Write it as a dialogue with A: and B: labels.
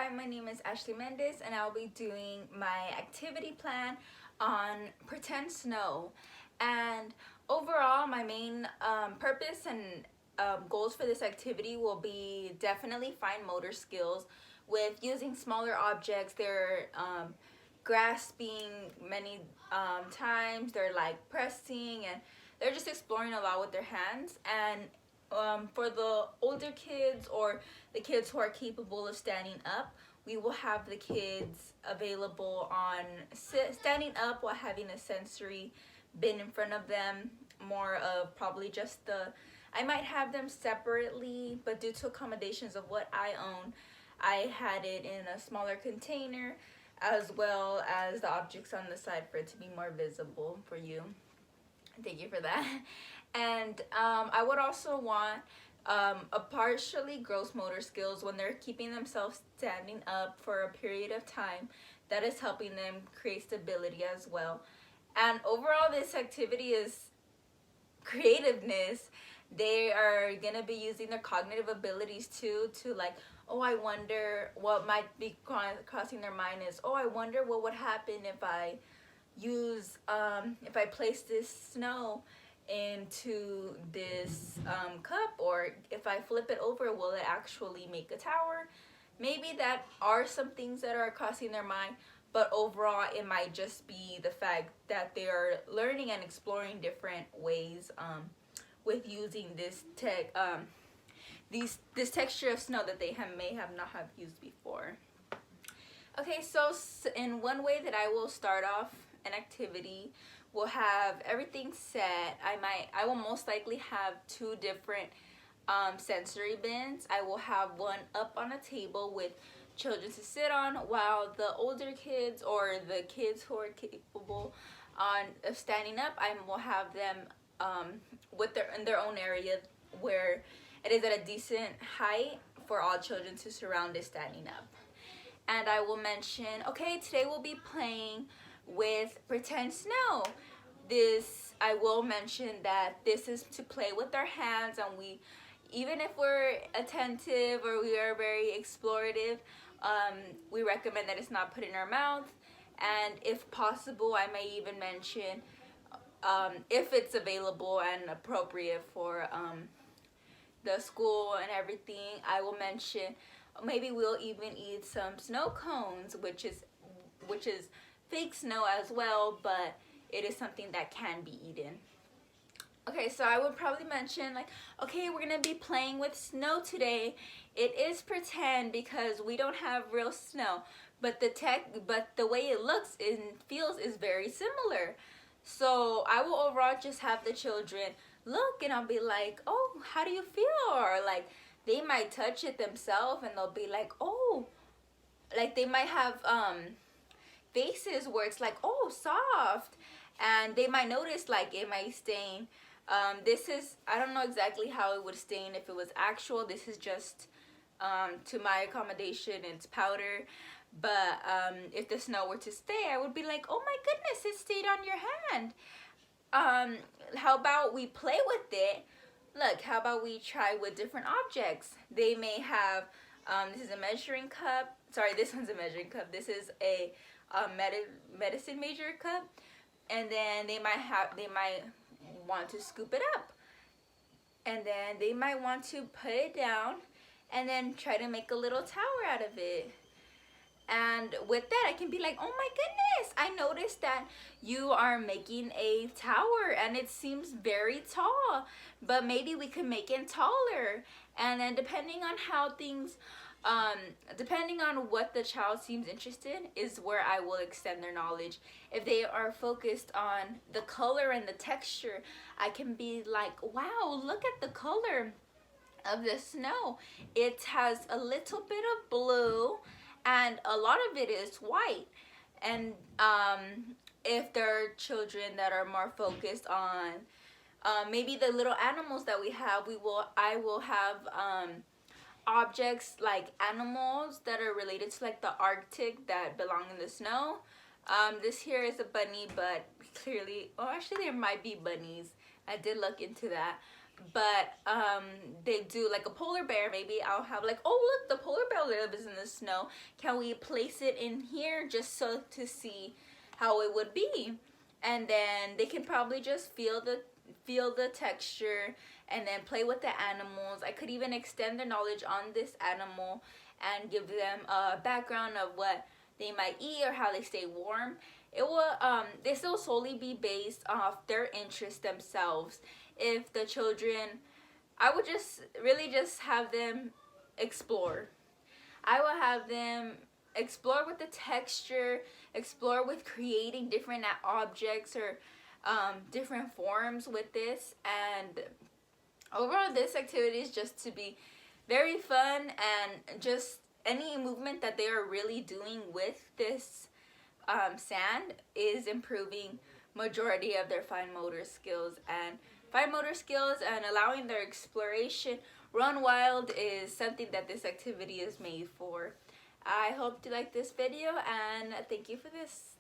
A: Hi, my name is Ashley Mendez, and I'll be doing my activity plan on pretend snow. And overall, my main purpose and goals for this activity will be definitely fine motor skills with using smaller objects. They're grasping many times, they're like pressing, and they're just exploring a lot with their hands. And for the older kids or the kids who are capable of standing up, we will have the kids available on standing up while having a sensory bin in front of them. More of probably just I might have them separately, but due to accommodations of what I own, I had it in a smaller container, as well as the objects on the side for it to be more visible for you. Thank you for that. And I would also want a partially gross motor skills when they're keeping themselves standing up for a period of time. That is helping them create stability as well. And overall, this activity is creativeness. They are gonna be using their cognitive abilities too, to like, oh, I wonder what might be crossing their mind is, oh, I wonder what would happen if I if I place this snow into this cup, or if I flip it over, will it actually make a tower? Maybe that are some things that are crossing their mind, but overall it might just be the fact that they are learning and exploring different ways with using this texture of snow that they may have not have used before. Okay, so in one way that I will start off an activity, we'll have everything set. I will most likely have two different sensory bins. I will have one up on a table with children to sit on, while the older kids or the kids who are capable of standing up, I will have them in their own area where it is at a decent height for all children to surround it standing up. And I will mention, okay, today we'll be playing with pretend snow. I will mention that this is to play with our hands, and even if we're attentive or we are very explorative, we recommend that it's not put in our mouth. And if possible, I may even mention, if it's available and appropriate for the school and everything, I will mention maybe we'll even eat some snow cones, which is fake snow as well, but it is something that can be eaten. Okay, so I would probably mention like, okay, we're gonna be playing with snow today. It is pretend because we don't have real snow, but the way it looks and feels is very similar. So I will overall just have the children look, and I'll be like, oh, how do you feel? Or like they might touch it themselves and they'll be like, oh, like they might have faces where it's like, oh, soft, and they might notice like it might stain. This is, I don't know exactly how it would stain if it was actual. This is just to my accommodation, it's powder. But if the snow were to stay, I would be like, oh my goodness, it stayed on your hand. How about we play with it? Look, how about we try with different objects? They may have, this is a measuring cup. Sorry, this one's a measuring cup. This is a medicine major cup. And then they might want to scoop it up. And then they might want to put it down and then try to make a little tower out of it. And with that, I can be like, oh my goodness, I noticed that you are making a tower and it seems very tall, but maybe we could make it taller. And then depending on how things, depending on what the child seems interested in, is where I will extend their knowledge. If they are focused on the color and the texture, I can be like, wow, look at the color of the snow. It has a little bit of blue and a lot of it is white. And if there are children that are more focused on maybe the little animals that we have, I will have objects like animals that are related to like the Arctic that belong in the snow. This here is a bunny, but clearly, oh, actually there might be bunnies. I did look into that. but they do like a polar bear. Maybe I'll have like, oh look, the polar bear lives in the snow. Can we place it in here just so to see how it would be? And then they can probably just feel the texture and then play with the animals. I could even extend their knowledge on this animal and give them a background of what they might eat or how they stay warm. It will this will solely be based off their interest themselves. If the children, I would just really just have them explore. I will have them explore with the texture, explore with creating different objects or different forms with this. And overall, this activity is just to be very fun, and just any movement that they are really doing with this sand is improving majority of their fine motor skills. And allowing their exploration. Run wild is something that this activity is made for. I hope you like this video, and thank you for this.